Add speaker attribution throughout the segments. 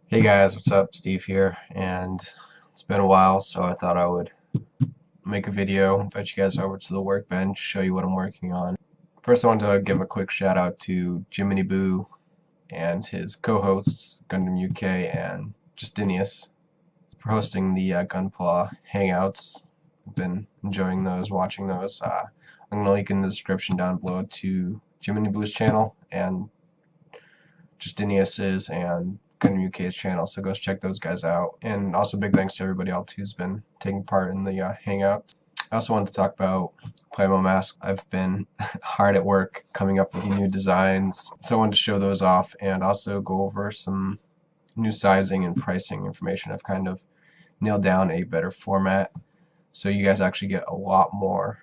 Speaker 1: Hey guys, what's up? Steve here, and it's been a while, so I thought I would make a video, invite you guys over to the workbench, show you what I'm working on. First, I want to give a quick shout out to Jiminy Boo and his co-hosts, Gundam UK and Justinius, for hosting the Gunpla Hangouts. I've been enjoying those, watching those. I'm going to link in the description down below to Jiminy Boo's channel and Justinius's and Gundam UK's channel, so go check those guys out. And also big thanks to everybody else who's been taking part in the Hangouts. I also wanted to talk about Plamo Masks. I've been hard at work coming up with new designs, so I wanted to show those off and also go over some new sizing and pricing information. I've kind of nailed down a better format, so you guys actually get a lot more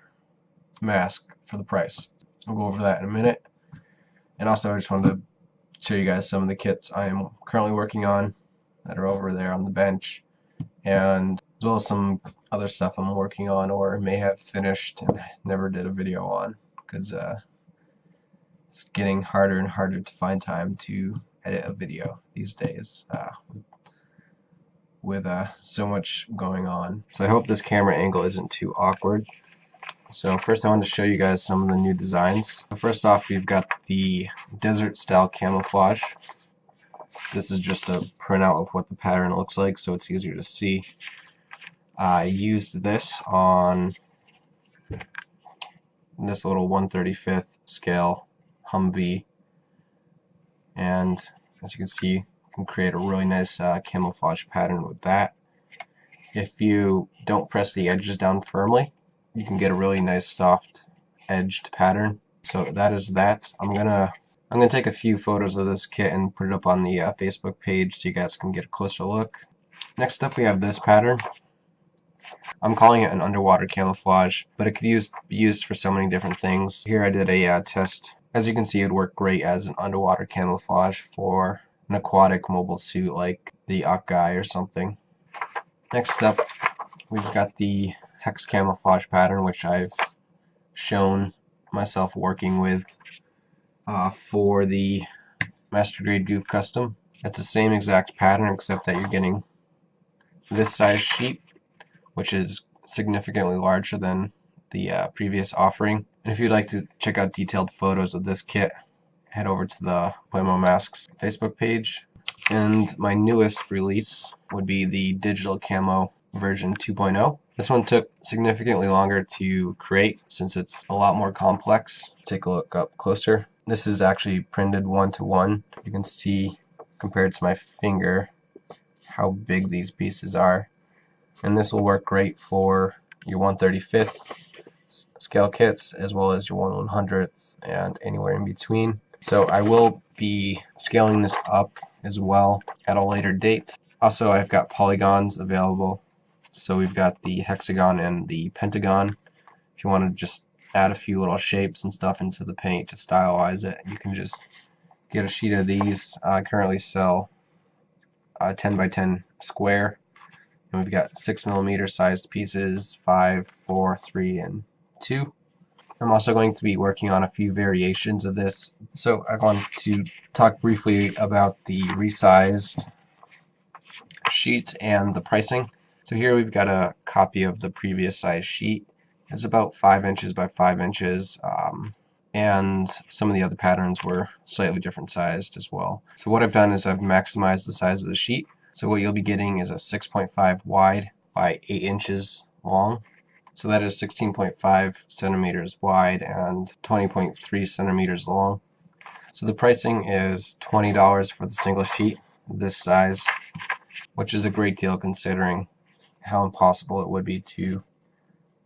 Speaker 1: mask for the price. I'll go over that in a minute. And also I just wanted to show you guys some of the kits I am currently working on that are over there on the bench, and as well as some other stuff I'm working on or may have finished and never did a video on, because it's getting harder and harder to find time to edit a video these days with so much going on. So I hope this camera angle isn't too awkward. So first I want to show you guys some of the new designs. First off, we've got the desert style camouflage. This is just a printout of what the pattern looks like, so it's easier to see. I used this on this little 1/35th scale Humvee, and as you can see, you can create a really nice camouflage pattern with that. If you don't press the edges down firmly, you can get a really nice soft edged pattern. So that is that. I'm gonna take a few photos of this kit and put it up on the Facebook page so you guys can get a closer look. Next up we have this pattern. I'm calling it an underwater camouflage, but it could be used for so many different things. Here I did a test. As you can see, it would work great as an underwater camouflage for an aquatic mobile suit like the Akai or something. Next up, we've got the hex camouflage pattern, which I've shown myself working with for the Master Grade Goof Custom. It's the same exact pattern except that you're getting this size sheet, which is significantly larger than the previous offering. And if you'd like to check out detailed photos of this kit, head over to the Plamo Masks Facebook page. And my newest release would be the digital camo version 2.0. This one took significantly longer to create since it's a lot more complex. Take a look up closer. This is actually printed 1-to-1. You can see compared to my finger how big these pieces are. And this will work great for your 1/35th scale kits as well as your 1/100th and anywhere in between. So I will be scaling this up as well at a later date. Also, I've got polygons available. So we've got the hexagon and the pentagon. If you want to just add a few little shapes and stuff into the paint to stylize it, you can just get a sheet of these. I currently sell 10x10 square, and we've got 6mm sized pieces, 5, 4, 3, and 2. I'm also going to be working on a few variations of this. So I want to talk briefly about the resized sheets and the pricing. So here we've got a copy of the previous size sheet. It's about 5 inches by 5 inches, and some of the other patterns were slightly different sized as well. So what I've done is I've maximized the size of the sheet. So what you'll be getting is a 6.5 wide by 8 inches long. So that is 16.5 centimeters wide and 20.3 centimeters long. So the pricing is $20 for the single sheet this size, which is a great deal considering how impossible it would be to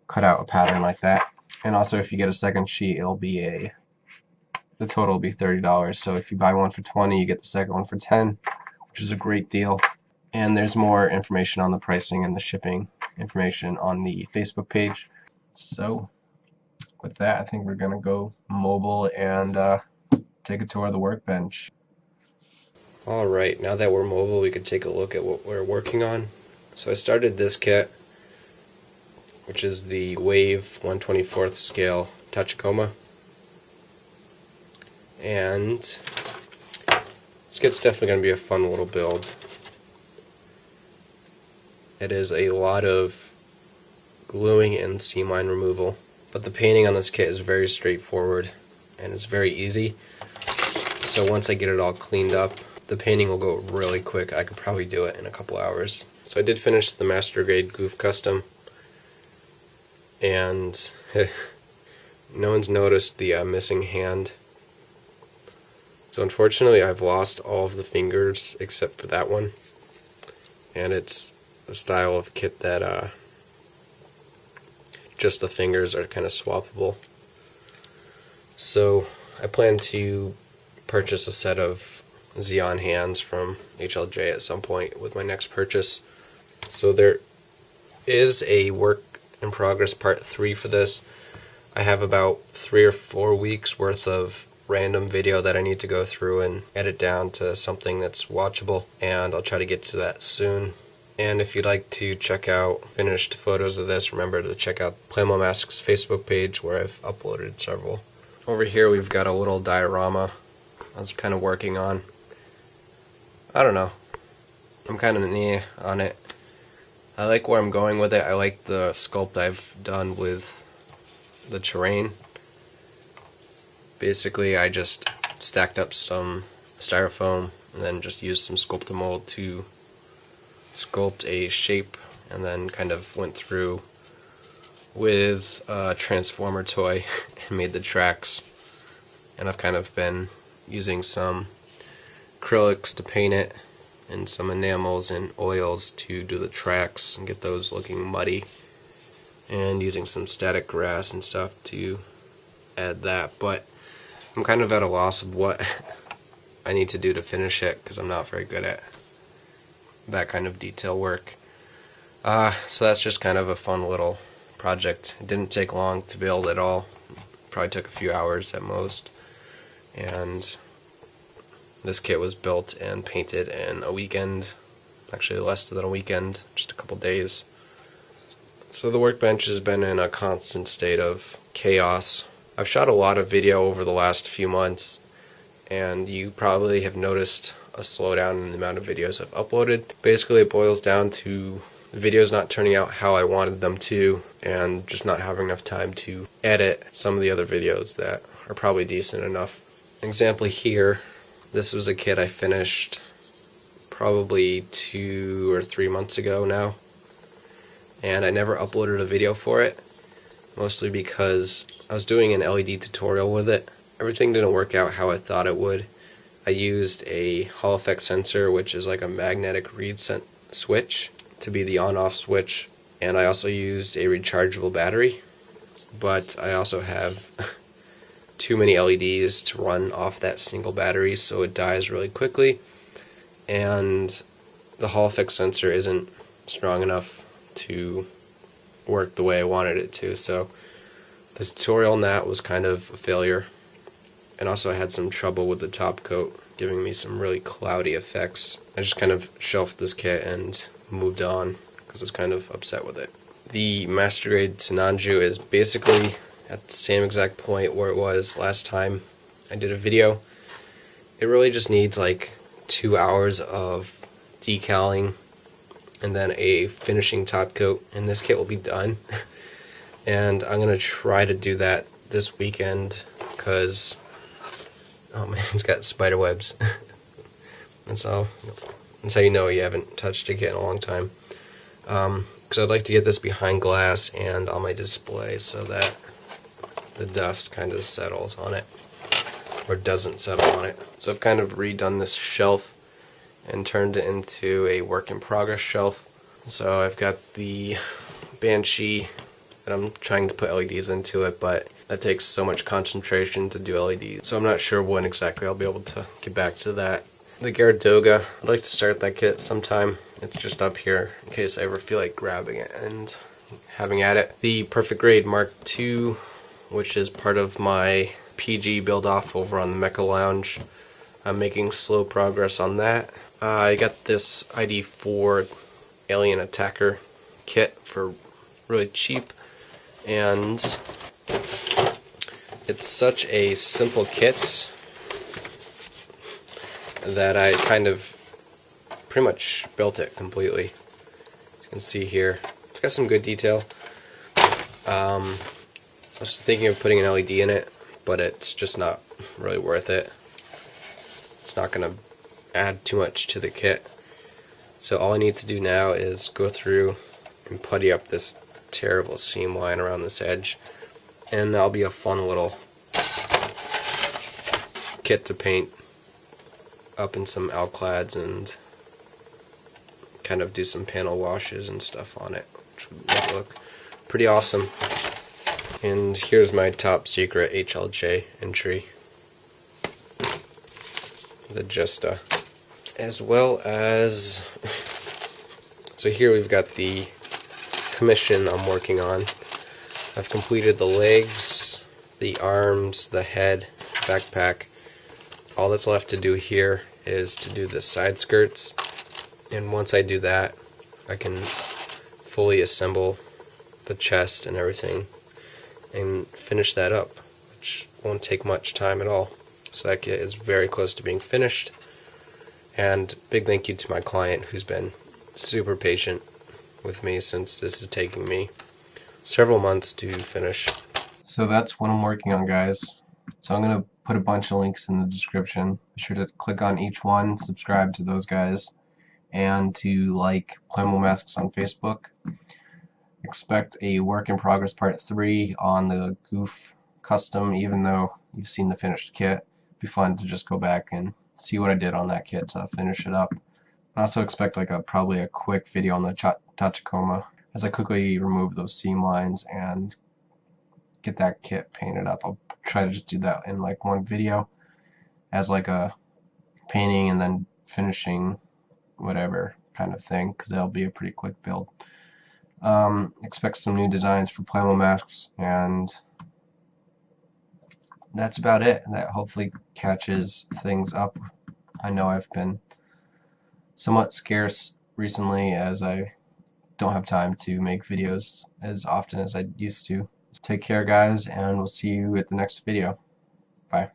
Speaker 1: cut out a pattern like that. And also if you get a second sheet, the total will be $30. So if you buy one for $20, you get the second one for $10, which is a great deal. And there's more information on the pricing and the shipping information on the Facebook page. So with that, I think we're gonna go mobile and take a tour of the workbench. Alright, now that we're mobile, we can take a look at what we're working on. So I started this kit, which is the Wave 1/24th scale Tachikoma. And this kit's definitely going to be a fun little build. It is a lot of gluing and seam line removal, but the painting on this kit is very straightforward and it's very easy. So once I get it all cleaned up, the painting will go really quick. I could probably do it in a couple hours. So I did finish the Master Grade Goof Custom, and no one's noticed the missing hand. So unfortunately I've lost all of the fingers except for that one, and it's a style of kit that just the fingers are kind of swappable. So I plan to purchase a set of Xeon hands from HLJ at some point with my next purchase. So there is a work in progress part 3 for this. I have about 3 or 4 weeks worth of random video that I need to go through and edit down to something that's watchable, and I'll try to get to that soon. And if you'd like to check out finished photos of this, remember to check out Plamo Masks' Facebook page where I've uploaded several. Over here we've got a little diorama I was kind of working on. I don't know. I'm kind of near on it. I like where I'm going with it. I like the sculpt I've done with the terrain. Basically, I just stacked up some styrofoam and then just used some Sculptamold to sculpt a shape, and then kind of went through with a transformer toy and made the tracks. And I've kind of been using some acrylics to paint it and some enamels and oils to do the tracks and get those looking muddy, and using some static grass and stuff to add that. But I'm kind of at a loss of what I need to do to finish it because I'm not very good at that kind of detail work. So that's just kind of a fun little project. It didn't take long to build at all. Probably took a few hours at most. And this kit was built and painted in a weekend. Actually less than a weekend, just a couple days. So the workbench has been in a constant state of chaos. I've shot a lot of video over the last few months, and you probably have noticed a slowdown in the amount of videos I've uploaded. Basically it boils down to the videos not turning out how I wanted them to, and just not having enough time to edit some of the other videos that are probably decent enough. An example here, this was a kit I finished probably 2 or 3 months ago now, and I never uploaded a video for it, mostly because I was doing an LED tutorial with it. Everything didn't work out how I thought it would. I used a Hall effect sensor, which is like a magnetic reed switch, to be the on-off switch, and I also used a rechargeable battery, but I also have too many LEDs to run off that single battery, so it dies really quickly, and the Hall effect sensor isn't strong enough to work the way I wanted it to. So the tutorial on that was kind of a failure, and also I had some trouble with the top coat giving me some really cloudy effects. I just kind of shelved this kit and moved on because I was kind of upset with it. The Master Grade Sinanju is basically at the same exact point where it was last time I did a video. It really just needs like 2 hours of decaling and then a finishing top coat, and this kit will be done. And I'm going to try to do that this weekend because, oh man, it's got spider webs. That's how you know you haven't touched a kit in a long time. Because I'd like to get this behind glass and on my display so that the dust kind of settles on it, or doesn't settle on it. So I've kind of redone this shelf and turned it into a work in progress shelf. So I've got the Banshee, and I'm trying to put LEDs into it, but that takes so much concentration to do LEDs, so I'm not sure when exactly I'll be able to get back to that. The Garadoga, I'd like to start that kit sometime. It's just up here in case I ever feel like grabbing it and having at it. The Perfect Grade Mark II, which is part of my PG build-off over on the Mecha Lounge. I'm making slow progress on that. I got this ID4 Alien Attacker kit for really cheap, and it's such a simple kit that I kind of pretty much built it completely. You can see here, it's got some good detail. I was thinking of putting an LED in it, but it's just not really worth it. It's not going to add too much to the kit. So all I need to do now is go through and putty up this terrible seam line around this edge, and that'll be a fun little kit to paint up in some alclads and kind of do some panel washes and stuff on it, which would make it look pretty awesome. And here's my top secret HLJ entry, the Gesta, as well as, so here we've got the commission I'm working on. I've completed the legs, the arms, the head, backpack. All that's left to do here is to do the side skirts, and once I do that, I can fully assemble the chest and everything and finish that up, which won't take much time at all. So that kit is very close to being finished, and big thank you to my client who's been super patient with me since this is taking me several months to finish. So that's what I'm working on, guys. So I'm going to put a bunch of links in the description. Be sure to click on each one, subscribe to those guys, and to like Plamo Masks on Facebook. Expect a work in progress part 3 on the Goof custom, even though you've seen the finished kit. It'd be fun to just go back and see what I did on that kit to finish it up. I also expect like probably a quick video on the Tachikoma as I quickly remove those seam lines and get that kit painted up. I'll try to just do that in like one video as like a painting and then finishing whatever kind of thing, because that'll be a pretty quick build. Expect some new designs for Plamo Masks, and that's about it. That hopefully catches things up. I know I've been somewhat scarce recently as I don't have time to make videos as often as I used to. Take care, guys, and we'll see you at the next video. Bye.